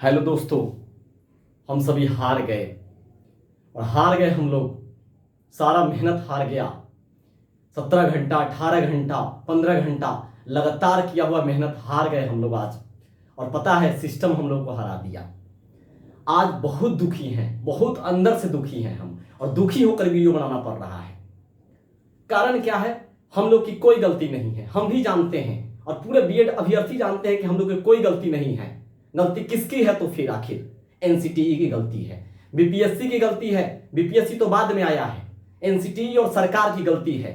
Hello दोस्तों, हम सभी हार गए और हार गए हम लोग। सारा मेहनत हार गया। 17 घंटा, 18 घंटा, 15 घंटा लगातार किया हुआ मेहनत हार गए हम लोग आज। और पता है, सिस्टम हम लोग को हरा दिया। आज बहुत दुखी हैं, बहुत अंदर से दुखी हैं हम, और दुखी होकर वीडियो बनाना पड़ रहा है। कारण क्या है? हम लोग की कोई गलती नहीं है, हम भी जानते हैं और पूरे बीएड अभ्यर्थी जानते हैं कि हम लोग की कोई गलती नहीं है। गलती किसकी है? तो फिर आखिर एनसीटीई की गलती है, बीपीएससी की गलती है। बीपीएससी तो बाद में आया है, एनसीटीई और सरकार की गलती है।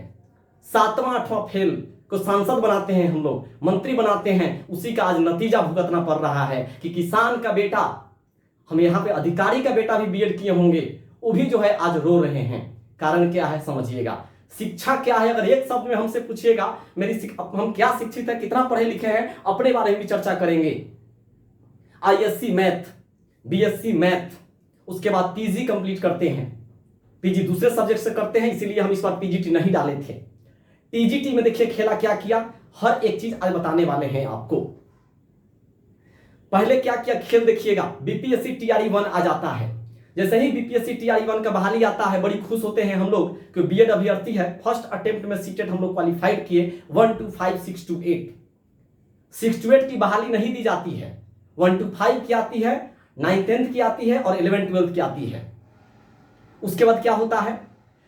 7वां 8वां फेल को सांसद बनाते हैं हम लोग, मंत्री बनाते हैं, उसी का आज नतीजा भुगतना पड़ रहा है कि किसान का बेटा, हम यहाँ पे अधिकारी का बेटा भी बीएड किए होंगे, वो भी जो है आज रो रहे हैं। कारण क्या है समझिएगा। शिक्षा क्या है? अगर एक शब्द में हमसे पूछिएगा, हम क्या शिक्षित है, कितना पढ़े लिखे हैं, अपने बारे में भी चर्चा करेंगे। आईएससी मैथ, बीएससी मैथ, उसके बाद पीजी कंप्लीट करते हैं। पीजी दूसरे सब्जेक्ट से करते हैं, इसीलिए हम इस बार पीजीटी नहीं डाले थे। टीजीटी में देखिए खेला क्या किया, हर एक चीज आज बताने वाले हैं आपको। पहले क्या किया खेल देखिएगा। बीपीएससी टीआरई 1 आ जाता है। जैसे ही बीपीएससी टीआरई 1 का बहाली आता है, बड़ी खुश होते हैं हम लोग कि बीएड अभ्यर्थी है। फर्स्ट अटेम्प्ट में सीटेट हम लोग क्वालिफाइड किए 1 to 5, 6 to 8। 6 to 8 की बहाली नहीं दी जाती है, 1 to 5 की आती है, 9th 10th की आती है और 11th 12th की आती है। उसके बाद क्या होता है?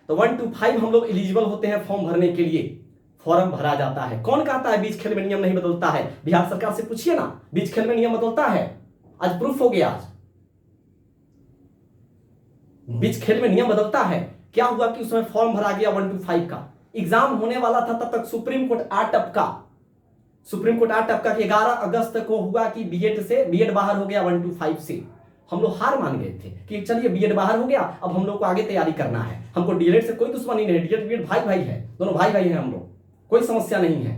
तो 1 to 5 हम लोग एलिजिबल होते हैं फॉर्म भरने के लिए। फॉर्म भरा जाता है। कौन कहता है बीच खेल में नियम नहीं बदलता है? बिहार सरकार से पूछिए ना, बीच खेल में नियम बदलता है? आज प्रूफ हो गया। आज बीच खेल में नियम बदलता है। क्या हुआ कि उसमें फॉर्म भरा गया 1 to 5 का। एग्जाम होने वाला था तब तक सुप्रीम कोर्ट आ टपका कि 11 अगस्त को हुआ कि बीएड बाहर हो गया 1 to 5 से। हम लोग हार मान गए थे कि चलिए बीएड बाहर हो गया, अब हम लोग को आगे तैयारी करना है। हमको डीएलएड से कोई दुश्मनी नहीं है, डीएलएड बीएड भाई भाई है, दोनों भाई भाई हैं हम लोग, कोई समस्या नहीं है।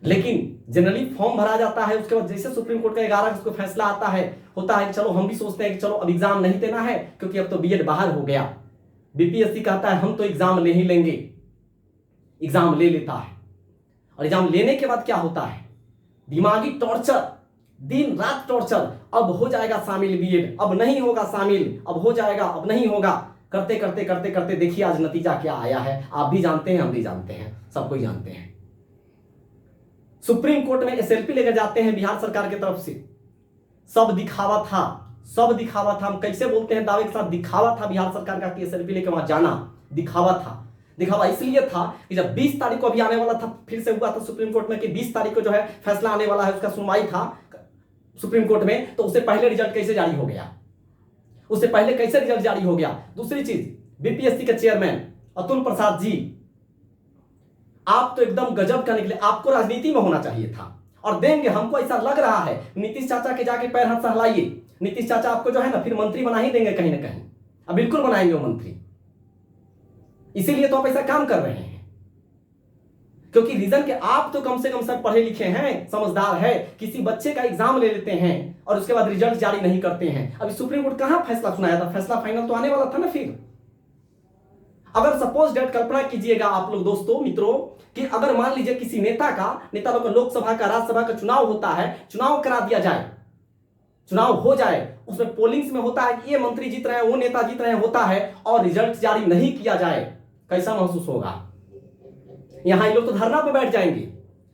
लेकिन जनरली फॉर्म भरा जाता है, उसके बाद जैसे सुप्रीम कोर्ट का 11 अगस्त को फैसला आता है, होता है चलो हम भी सोचते हैं कि चलो अब एग्जाम नहीं देना है क्योंकि अब तो बीएड बाहर हो गया। बीपीएससी कहता है हम तो एग्जाम ले ही लेंगे। एग्जाम ले लेता है और एग्जाम लेने के बाद क्या होता है? दिमागी टॉर्चर, दिन रात टॉर्चर। अब हो जाएगा शामिल बीएड, अब नहीं होगा शामिल, अब हो जाएगा, अब नहीं होगा। करते करते करते करते देखिए आज नतीजा क्या आया है। आप भी जानते हैं, हम भी जानते हैं, सबको जानते हैं। सुप्रीम कोर्ट में एसएलपी लेकर जाते हैं बिहार सरकार की तरफ से। सब दिखावा था, सब दिखावा था। हम कैसे बोलते हैं दावे के साथ, दिखावा था बिहार सरकार का कि एसएलपी लेकर वहां जाना दिखावा था। दिखावा इसलिए था कि जब 20 तारीख को अभी आने वाला था, फिर से हुआ था सुप्रीम कोर्ट में कि 20 तारीख को जो है फैसला आने वाला है, उसका सुनवाई था सुप्रीम कोर्ट में, तो उससे पहले रिजल्ट कैसे जारी हो गया? उससे पहले कैसे रिजल्ट जारी हो गया? दूसरी चीज, बीपीएससी के चेयरमैन अतुल प्रसाद जी, आप तो एकदम गजब का निकले। आपको राजनीति में होना चाहिए था, और देंगे, हमको ऐसा लग रहा है। नीतीश चाचा के जाके पैर हाथ सहलाइए, नीतीश चाचा आपको जो है ना फिर मंत्री बना ही देंगे कहीं ना कहीं। अब बिल्कुल बनाएंगे वो मंत्री, इसीलिए तो आप ऐसा काम कर रहे हैं। क्योंकि रीजन के आप तो कम से कम सब पढ़े लिखे हैं, समझदार है। किसी बच्चे का एग्जाम ले लेते हैं और उसके बाद रिजल्ट जारी नहीं करते हैं। अभी सुप्रीम कोर्ट कहां फैसला सुनाया था? फैसला फाइनल तो आने वाला था ना। फिर अगर सपोज डेट कल्पना कीजिएगा आप लोग दोस्तों मित्रों, कि अगर मान लीजिए किसी नेता लोग का लोकसभा का, राज्यसभा का चुनाव होता है, चुनाव करा दिया जाए, चुनाव हो जाए, उसमें पोलिंग्स में होता है कि ये मंत्री जीत रहे हैं, वो नेता जीत रहे हैं, होता है, और रिजल्ट जारी नहीं किया जाए, कैसा महसूस होगा? यहां ये लोग तो धरना पर बैठ जाएंगे,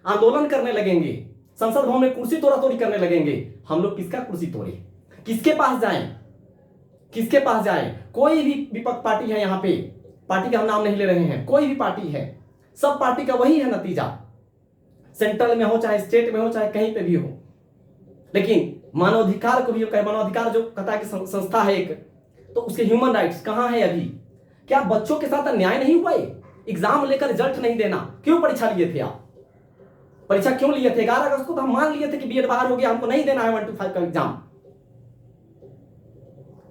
आंदोलन करने लगेंगे, संसद भवन में कुर्सी तोड़ा तोड़ी करने लगेंगे। हम लोग किसका कुर्सी तोड़े? किसके पास जाएं? किसके पास जाएं? कोई भी विपक्ष पार्टी है यहाँ पे, पार्टी का हम नाम नहीं ले रहे हैं, कोई भी पार्टी है, सब पार्टी का वही है नतीजा, सेंट्रल में हो चाहे स्टेट में हो चाहे कहीं पे भी हो। लेकिन मानवाधिकार को भी कहे, मानवाधिकार जो कहता है कि संस्था है एक, तो उसके ह्यूमन राइट्स कहां है अभी? क्या बच्चों के साथ अन्याय नहीं हुआ? एग्जाम लेकर रिजल्ट नहीं देना, क्यों परीक्षा लिए थे आप? परीक्षा क्यों लिए थे? 11 अगस्त को तो हम मान लिए थे कि बीएड बाहर हो गया, हमको नहीं देना है 1 to 5 का एग्जाम।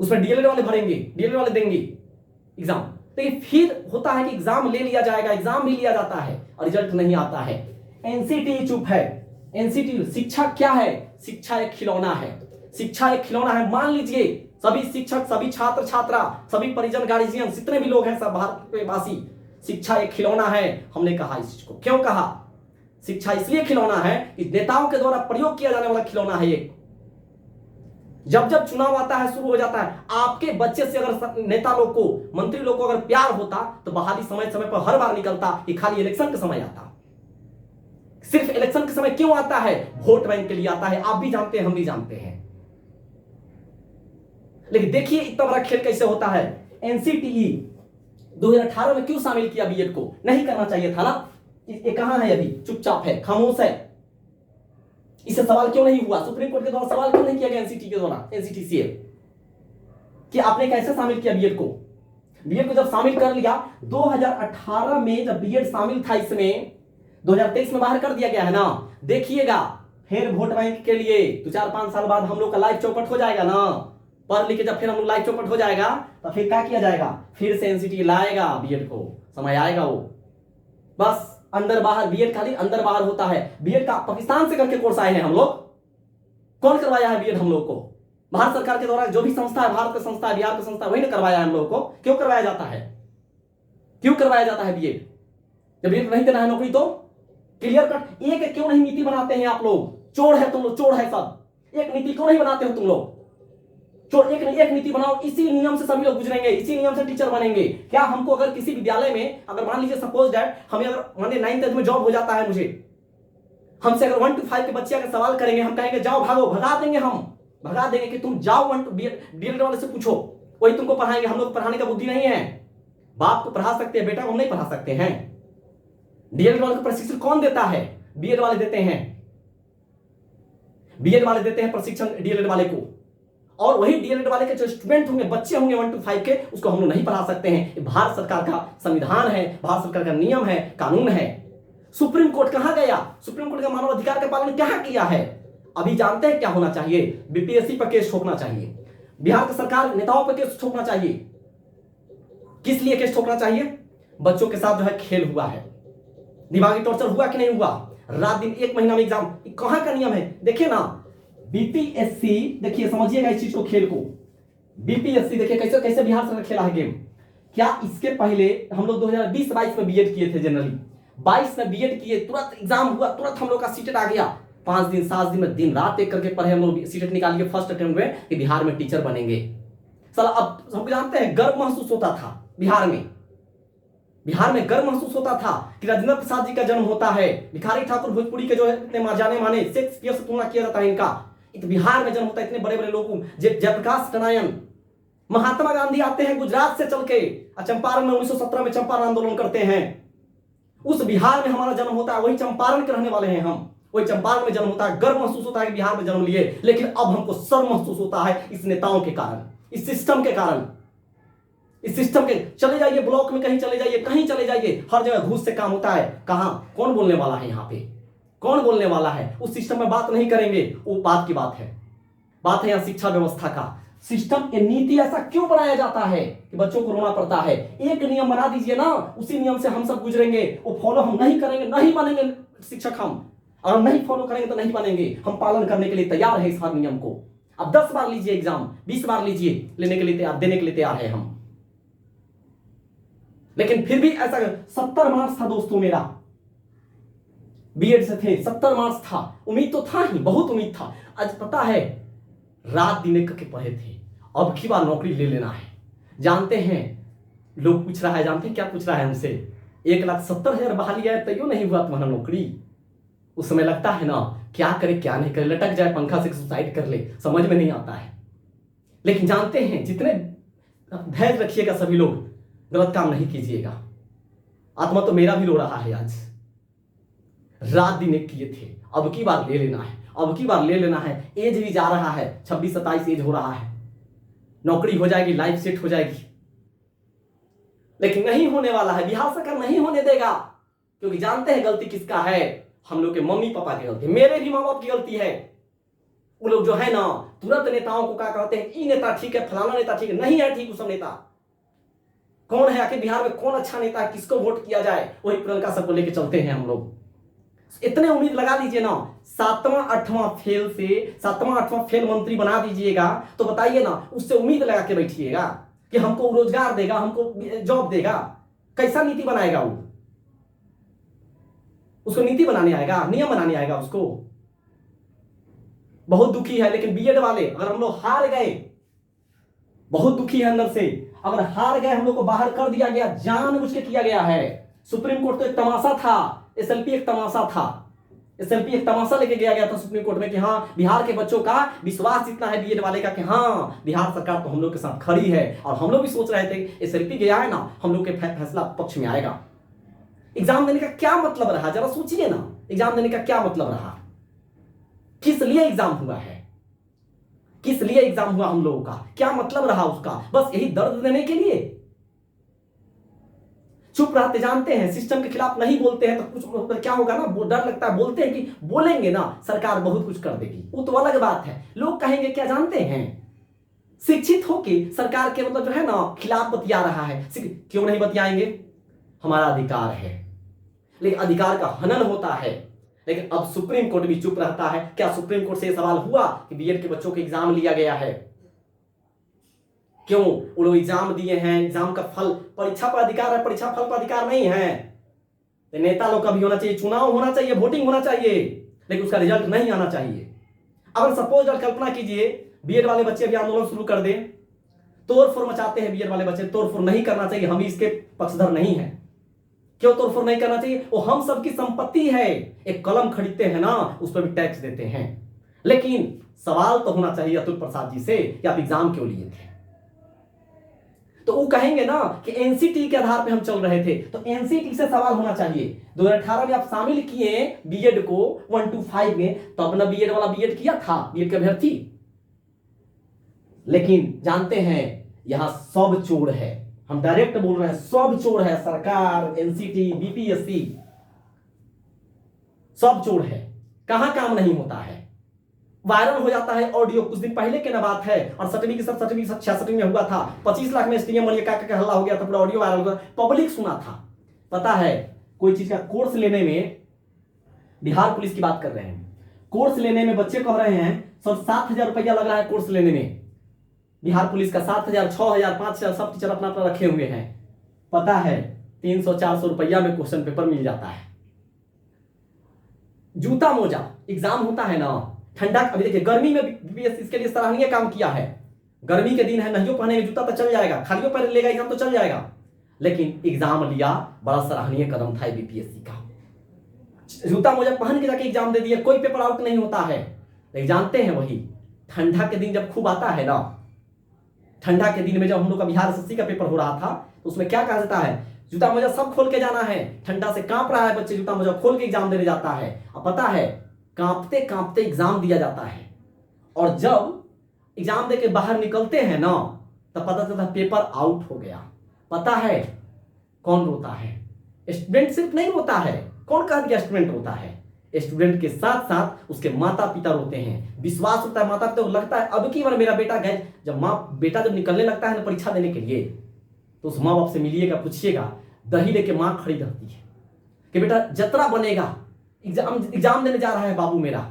उसमें डीएलएड वाले भरेंगे, डीएलएड वाले देंगे एग्जाम। तो फिर होता है कि एग्जाम ले लिया जाएगा, एग्जाम भी लिया जाता है और रिजल्ट नहीं आता है। एनसीटीई चुप है। एनसीटीई, शिक्षा क्या है? शिक्षा एक खिलौना है, शिक्षा एक खिलौना है। मान लीजिए सभी शिक्षक, सभी छात्र छात्रा, सभी परिजन गार्जियन, जितने भी लोग हैं सब भारत के वासी, शिक्षा एक खिलौना है। हमने कहा इस चीज को, क्यों कहा? शिक्षा इसलिए खिलौना है कि नेताओं के द्वारा प्रयोग किया जाने वाला खिलौना है एक। जब जब चुनाव आता है शुरू हो जाता है, आपके बच्चे से अगर नेता लोग को, मंत्री लोग को अगर प्यार होता तो बहाली समय समय पर हर बार निकलता, कि खाली इलेक्शन के समय आता। सिर्फ इलेक्शन के समय क्यों आता है? वोट बैंक के लिए आता है। आप भी जानते हैं, हम भी जानते हैं। लेकिन देखिए इतना बड़ा खेल कैसे होता है। एनसीटीई 2018 में क्यों शामिल किया बीएड को? नहीं करना चाहिए था ना। ये कहां है? अभी चुपचाप है, खामोश है। इससे सवाल क्यों नहीं हुआ? सुप्रीम कोर्ट के द्वारा सवाल क्यों नहीं किया गया एनसीटी के द्वारा, एनसीटीसी कि आपने कैसे शामिल किया बीएड को? बीएड को जब शामिल कर लिया 2018 में, जब बीएड शामिल था इसमें, 2023 में बाहर कर दिया गया है ना। देखिएगा फिर वोट बैंक के लिए तो 4-5 साल बाद हम लोग का लाइफ चौपट हो जाएगा ना। पढ़ लिख के जब फिर हम लोग लाइफ चौपट हो जाएगा तो फिर क्या किया जाएगा? फिर से एनसीटी लाएगा बीएड को, समय आएगा वो। बस अंदर बाहर बीएड खाली अंदर बाहर होता है। बीएड का पाकिस्तान से करके कोर्स आए हैं हम लोग। कौन करवाया है बीएड हम लोग को? भारत सरकार के द्वारा जो भी संस्था है, भारत का संस्था है, बिहार का संस्था है, वही ने करवाया है हम लोग को। क्यों करवाया जाता है? क्यों करवाया जाता है बीएड? जब बीएड नहीं देना है नौकरी तो क्लियर कट एक क्यों नहीं नीति बनाते हैं आप लोग? चोर है तुम लोग, चोर है सब। एक नीति क्यों नहीं बनाते हो तुम लोग? चोर एक नीति बनाओ, इसी नियम से सभी लोग गुजरेंगे, इसी नियम से टीचर बनेंगे। क्या हमको अगर किसी विद्यालय में, अगर मान लीजिए सपोज दैट हमें अगर मान लीजिए 9th में जॉब हो जाता है मुझे, हमसे अगर 1 to 5 के बच्चे अगर सवाल करेंगे, हम कहेंगे जाओ भागो, भगा देंगे, हम भगा देंगे कि तुम जाओ डीएलएड वाले से पूछो, वही तुमको पढ़ाएंगे। हम लोग पढ़ाने का बुद्धि नहीं है। बाप को पढ़ा सकते हैं, बेटा को हम नहीं पढ़ा सकते हैं। डीएलएड वाले को प्रशिक्षण कौन देता है? बीएड वाले देते हैं। बीएड वाले देते हैं प्रशिक्षण डीएलएड वाले को, और वही डीएलएड वाले के जो स्टूडेंट होंगे, बच्चे होंगे 1 to 5 के, उसको हम लोग नहीं पढ़ा सकते हैं। ये भारत सरकार का संविधान है, भारत सरकार का नियम है, कानून है। सुप्रीम कोर्ट कहां गया? सुप्रीम कोर्ट का मानव अधिकार का पालन क्या किया है? अभी जानते हैं क्या होना चाहिए? बीपीएससी पर केस ठोकना चाहिए, बिहार की सरकार नेताओं पर केस ठोकना चाहिए। किस लिए केस ठोकना चाहिए? बच्चों के साथ जो है खेल हुआ है, दिमागी टॉर्चर हुआ कि नहीं हुआ? रात दिन 1 महीना में एग्जाम, कहां का नियम है? देखिए ना बीपीएससी, देखिए समझिएगा इस चीज को, खेल को। बीपीएससी देखिए कैसे कैसे बिहार सरकार खेला है गेम। क्या इसके पहले हम लोग 2020-22 में बीएड किए थे? जनरली 22 में बीएड किए, तुरंत एग्जाम हुआ, तुरंत हम लोग का सीटेट आ गया। 5 दिन 7 दिन में दिन रात एक करके पढ़े हम लोग, सीटेट निकाल के फर्स्ट अटेम्प्ट में कि बिहार में टीचर बनेंगे। साला अब हम जानते हैं, गर्व महसूस होता था बिहार में। बिहार में गर्व महसूस होता था कि राजेंद्र प्रसाद जी का जन्म होता है, भिखारी ठाकुर भोजपुरी के जो है इतने जाने माने, शेक्सपियर से तुलना किया जाता है इनका। बिहार में जन्म होता है, इतने बड़े बड़े लोगों, जयप्रकाश नारायण, महात्मा गांधी आते हैं गुजरात से चल के, चंपारण में 1917 में चंपारण आंदोलन करते हैं। उस बिहार में हमारा जन्म होता है, वही चंपारण के रहने वाले हैं हम, वही चंपारण में जन्म होता है। गर्व महसूस होता है कि बिहार में जन्म लिए, लेकिन अब हमको शर्म महसूस होता है इस नेताओं के कारण, इस सिस्टम के कारण। इस सिस्टम के चले जाइए, ब्लॉक में कहीं चले जाइए, कहीं चले जाइए, हर जगह घूस से काम होता है। कहां कौन बोलने वाला है? यहाँ पे कौन बोलने वाला है? उस सिस्टम में बात नहीं करेंगे, वो बात की बात है। बात है यहाँ शिक्षा व्यवस्था का। सिस्टम की नीति ऐसा क्यों बनाया जाता है कि बच्चों को रोना पड़ता है? एक नियम बना दीजिए ना, उसी नियम से हम सब गुजरेंगे। वो फॉलो हम नहीं करेंगे, नहीं बनेंगे शिक्षक हम, और नहीं फॉलो करेंगे तो नहीं बनेंगे। हम पालन करने के लिए तैयार है इस हर नियम को। अब 10 बार लीजिए एग्जाम, 20 बार लीजिए, लेने के लिए तैयार, देने के लिए तैयार है हम। लेकिन फिर भी ऐसा 70 मार्क्स था दोस्तों मेरा, बीएड से थे 70 मार्क्स था। उम्मीद तो था ही, बहुत उम्मीद था। आज पता है रात दिन करके पढ़े थे, अब की बार नौकरी ले लेना है। जानते हैं लोग पूछ रहा है, जानते हैं क्या पूछ रहा है हमसे? 1,70,000 बहाली आए तैयो नहीं हुआ तुम्हारा नौकरी। उस समय लगता है ना क्या करे क्या नहीं करे, लटक जाए पंखा से सुसाइड कर ले, समझ में नहीं आता है। लेकिन जानते हैं जितने धैर्य रखिएगा सभी लोग, गलत काम नहीं कीजिएगा। आत्मा तो मेरा भी रो रहा है आज। रात दिन एक किए थे, अब की बार ले लेना है, अब की बार ले लेना है। एज भी जा रहा है, 26-27 एज हो रहा है, नौकरी हो जाएगी, लाइफ सेट हो जाएगी। लेकिन नहीं होने वाला है, बिहार सरकार नहीं होने देगा, क्योंकि जानते हैं गलती किसका है? हम लोग के मम्मी पापा की गलती, मेरे भी माँ बाप की गलती है। वो लोग जो है ना तुरंत नेताओं को क्या कहते हैं, ई नेता ठीक है, फलाना नेता ठीक है, नहीं है ठीक वो सब नेता। कौन है आखिर बिहार में कौन अच्छा नेता है, किसको वोट किया जाए, वही पुरनका सबको लेके चलते हैं हम लोग। इतने उम्मीद लगा लीजिए ना, 7वां 8वां फेल से 7वां 8वां फेल मंत्री बना दीजिएगा तो बताइए ना, उससे उम्मीद लगा के बैठिएगा कि हमको रोजगार देगा, हमको जॉब देगा। कैसा नीति बनाएगा वो? उसको नीति बनाने आएगा, नियम बनाने आएगा उसको? बहुत दुखी है। लेकिन बीएड वाले अगर हम लोग हार गए, बहुत दुखी है अंदर से, अगर हार गए, हम लोग को बाहर कर दिया गया, जानबूझ के किया गया है। सुप्रीम कोर्ट तो एक तमाशा था, एसएलपी एक तमाशा था, एसएलपी एक तमाशा लेके गया था सुप्रीम कोर्ट में कि हाँ बिहार के बच्चों का विश्वास इतना है बीएड वाले का कि हाँ बिहार सरकार तो हम लोग के साथ खड़ी है। और हम लोग भी सोच रहे थे एसएलपी गया है ना, हम लोग के फैसला पक्ष में आएगा। एग्जाम देने का क्या मतलब रहा, जरा सोचिए ना, एग्जाम देने का क्या मतलब रहा, किस लिए एग्जाम हुआ है, किस लिए एग्जाम हुआ हम लोगों का, क्या मतलब रहा उसका, बस यही दर्द देने के लिए। चुप रहते, जानते हैं सिस्टम के खिलाफ नहीं बोलते हैं तो कुछ क्या होगा ना, वो डर लगता है, बोलते हैं कि बोलेंगे ना सरकार बहुत कुछ कर देगी, वो तो अलग बात है। लोग कहेंगे क्या जानते हैं, शिक्षित होके सरकार के मतलब जो है ना खिलाफ बतिया रहा है, क्यों नहीं बतियाएंगे, हमारा अधिकार है। लेकिन अधिकार का हनन होता है। लेकिन अब सुप्रीम कोर्ट भी चुप रहता है। क्या सुप्रीम कोर्ट से यह सवाल हुआ कि बीएड के बच्चों के एग्जाम लिया गया है, क्यों वो लोग एग्जाम दिए हैं, एग्जाम का फल, परीक्षा पर अधिकार है, परीक्षा फल पर अधिकार नहीं है। तो नेता लोग का भी होना चाहिए, चुनाव होना चाहिए, वोटिंग होना चाहिए, लेकिन उसका रिजल्ट नहीं आना चाहिए। अगर सपोज कल्पना कीजिए बीएड वाले बच्चे भी आंदोलन शुरू कर दें, तोड़फोड़ मचाते हैं बीएड वाले बच्चे, तोड़फोड़ नहीं करना चाहिए, हम इसके पक्षधर नहीं है। क्यों तोड़फोड़ नहीं करना चाहिए, वो हम सबकी संपत्ति है, एक कलम खरीदते हैं ना उस पर भी टैक्स देते हैं। लेकिन सवाल तो होना चाहिए अतुल प्रसाद जी से कि आप एग्जाम क्यों लिए थे। तो वो कहेंगे ना कि एनसीटी के आधार पे हम चल रहे थे, तो एनसीटी से सवाल होना चाहिए। 2018 में आप शामिल किए बीएड को 1 to 5 में, तो अपना बीएड वाला बीएड किया था, बीएड के अभ्यर्थी। लेकिन जानते हैं यहां सब चोर है, हम डायरेक्ट बोल रहे हैं, सब चोर है, सरकार, एनसीटी, बीपीएससी, सब चोर है। कहां काम नहीं होता है, वायरल हो जाता है ऑडियो। कुछ दिन पहले की ना बात है, और 7वीं के साथ 66 में हुआ था, 25 लाख में एसटीएम बनिए का हल्ला हो गया था, पूरा ऑडियो वायरल हुआ, पब्लिक सुना था। पता है कोई चीज का कोर्स लेने में, बिहार पुलिस की बात कर रहे हैं, कोर्स लेने में बच्चे कह रहे हैं सब 7,000 रुपया लग रहा है कोर्स लेने में। बिहार पुलिस का 7,000, 6,000, 5,000 सब टीचर अपना अपना रखे हुए हैं। पता है 300-400 रुपया में क्वेश्चन पेपर मिल जाता है। जूता मोजा एग्जाम होता है ना, ठंडा, अभी देखिए गर्मी में बीपीएससी इसके लिए सराहनीय काम किया है। गर्मी के दिन है, नहीं पहनेंगे जूता तो चल जाएगा, खालियों पर लेगा एग्जाम तो चल जाएगा, लेकिन एग्जाम लिया, बड़ा सराहनीय कदम था बीपीएससी का। जूता मोजा पहन के जाके एग्जाम दे दिया, कोई पेपर आउट नहीं होता है। लेकिन जानते हैं वही ठंडा के दिन जब खूब आता है ना, ठंडा के दिन में जब हम लोग का बिहार एसएससी का पेपर हो रहा था, तो उसमें क्या कहा जाता है, जूता मोजा सब खोल के जाना है, ठंडा से कांप रहा है बच्चे, जूता मोजा खोल के एग्जाम देने जाता है। अब पता है कांपते कांपते एग्जाम दिया जाता है, और जब एग्जाम दे के बाहर निकलते हैं ना, तब पता चलता है पेपर आउट हो गया। पता है कौन रोता है, स्टूडेंट सिर्फ नहीं रोता है, कौन कहा दिया स्टूडेंट रोता है, स्टूडेंट के साथ साथ उसके माता पिता रोते हैं। विश्वास होता है माता पिता को, लगता है अब की बार मेरा बेटा गए, जब बेटा जब निकलने लगता है ना परीक्षा देने के लिए, तो उस माँ बाप से मिलिएगा, पूछिएगा, दही लेके माँ खड़ी रहती है कि बेटा जतरा बनेगा, एग्जाम देने जा रहा है बाबू मेरा।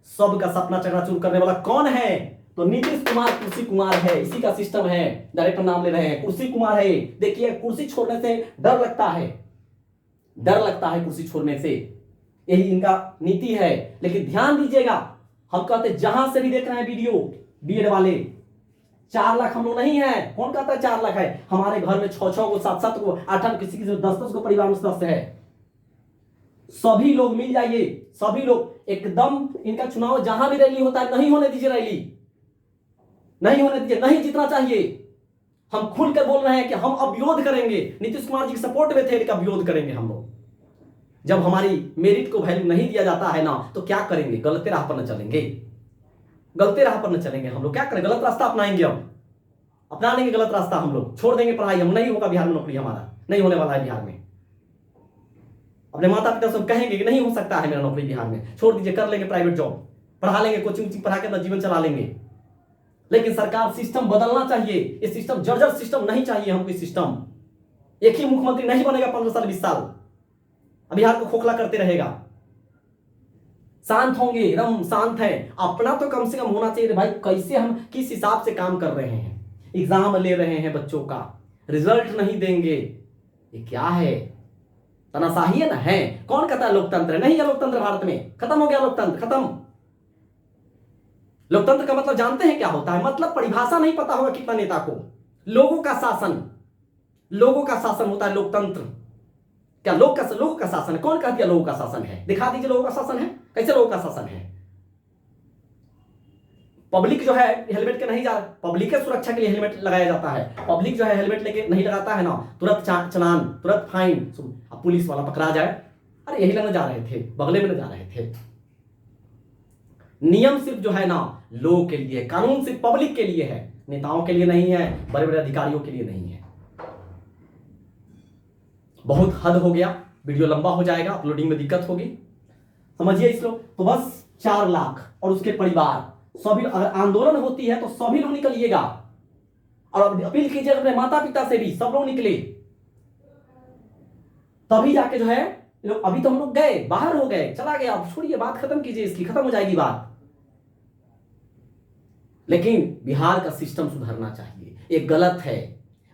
सबका सपना चकनाचूर करने वाला कौन है, तो नीतीश कुमार कुर्सी कुमार है, इसी का सिस्टम है, डायरेक्टर नाम ले रहे हैं, कुर्सी कुमार है। देखिए कुर्सी छोड़ने से डर लगता है, डर लगता है कुर्सी छोड़ने से, यही इनका नीति है। लेकिन ध्यान दीजिएगा, हम कहते जहां से भी देख रहे हैं वीडियो, बीएड वाले 4 लाख हम लोग नहीं है, कौन कहता है 4 लाख है, हमारे घर में 6-6 को, 7-7 को, 8-8, किसी किसी 10-10 को परिवार में सदस्य है। सभी लोग मिल जाइए, सभी लोग एकदम, इनका चुनाव जहां भी रैली होता है, नहीं होने दीजिए रैली, नहीं होने दीजिए, नहीं जीतना चाहिए। हम खुलकर बोल रहे हैं कि हम अब विरोध करेंगे, नीतीश कुमार जी के सपोर्ट में थे, लेकिन विरोध करेंगे हम लोग। जब हमारी मेरिट को वैल्यू नहीं दिया जाता है ना, तो क्या करेंगे, गलत राह पर न चलेंगे, गलत राह पर न चलेंगे हम लोग, क्या करें, गलत रास्ता अपनाएंगे, हम अपना लेंगे गलत रास्ता, हम लोग छोड़ देंगे पढ़ाई, हम नहीं होगा बिहार में नौकरी, हमारा नहीं होने वाला है बिहार में। अपने माता पिता से कहेंगे कि नहीं हो सकता है मेरा नौकरी बिहार में, छोड़ दीजिए, कर लेंगे प्राइवेट जॉब, पढ़ा लेंगे, कोचिंग पढ़ा के अपना जीवन चला लेंगे। लेकिन सरकार सिस्टम बदलना चाहिए, ये सिस्टम जर्जर सिस्टम नहीं चाहिए हमको। सिस्टम एक ही मुख्यमंत्री नहीं बनेगा 15 साल 20 साल, बिहार को खोखला करते रहेगा। शांत होंगे, एकदम शांत है, अपना तो कम से कम होना चाहिए भाई, कैसे हम किस हिसाब से काम कर रहे हैं, एग्जाम ले रहे हैं बच्चों का, रिजल्ट नहीं देंगे, ये क्या है, तानाशाही है ना, है, कौन कहता है लोकतंत्र है, नहीं है लोकतंत्र भारत में, खत्म हो गया लोकतंत्र, खत्म। लोकतंत्र का मतलब जानते हैं क्या होता है? मतलब परिभाषा नहीं पता होगा कितना नेता को। लोगों का शासन, लोगों का शासन होता है लोकतंत्र। क्या लोगों का शासन है? कौन कह दिया लोगों का शासन है? दिखा दीजिए लोगों का शासन है। कैसे लोगों का शासन है? पब्लिक जो है हेलमेट के नहीं जा, पब्लिक के सुरक्षा के लिए हेलमेट लगाया जाता है। पब्लिक जो है हेलमेट लेके नहीं लगाता है ना, तुरंत चालान, तुरंत फाइन। अब पुलिस वाला पकड़ा जाए, अरे यही लगने जा रहे थे, बगले में न जा रहे थे। नियम सिर्फ जो है ना लोगों के लिए, कानून सिर्फ पब्लिक के लिए है, नेताओं के लिए नहीं है, बड़े बड़े अधिकारियों के लिए नहीं है। बहुत हद हो गया, वीडियो लंबा हो जाएगा, अपलोडिंग में दिक्कत होगी, समझिए इस लोग। तो बस 4 लाख और उसके परिवार सभी, अगर आंदोलन होती है तो सभी लोग निकलिएगा और अपील कीजिए अपने माता पिता से भी, सब लोग निकले, तभी जाके जो है लोग। अभी तो हम लोग गए, बाहर हो गए, चला गया, अब छोड़िए, बात खत्म कीजिए, इसकी खत्म हो जाएगी बात। लेकिन बिहार का सिस्टम सुधरना चाहिए, ये गलत है।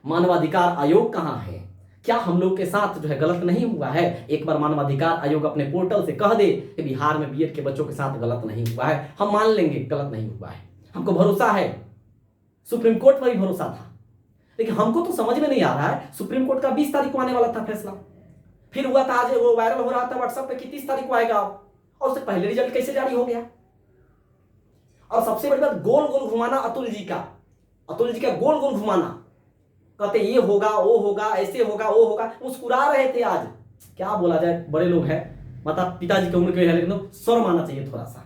मानवाधिकार आयोग कहां है? क्या हम लोग के साथ जो है गलत नहीं हुआ है? एक बार मानवाधिकार आयोग अपने पोर्टल से कह दे कि बिहार में बीएड के बच्चों के साथ गलत नहीं हुआ है, हम मान लेंगे गलत नहीं हुआ है, हमको भरोसा है। सुप्रीम कोर्ट पर भी भरोसा था, लेकिन हमको तो समझ में नहीं आ रहा है। सुप्रीम कोर्ट का 20 तारीख को आने वाला था फैसला, फिर हुआ था आज वो वायरल हो रहा था व्हाट्सएप पे कि 30 तारीख को आएगा, और उससे पहले रिजल्ट कैसे जारी हो गया? और सबसे बड़ी बात, गोल गोल घुमाना अतुल जी का गोल गोल घुमाना, कहते ये होगा वो होगा, ऐसे होगा वो होगा, मुस्कुरा रहे थे। आज क्या बोला जाए, बड़े लोग हैं, माता पिताजी की उम्र के है, लेकिन शर्म आना चाहिए थोड़ा सा।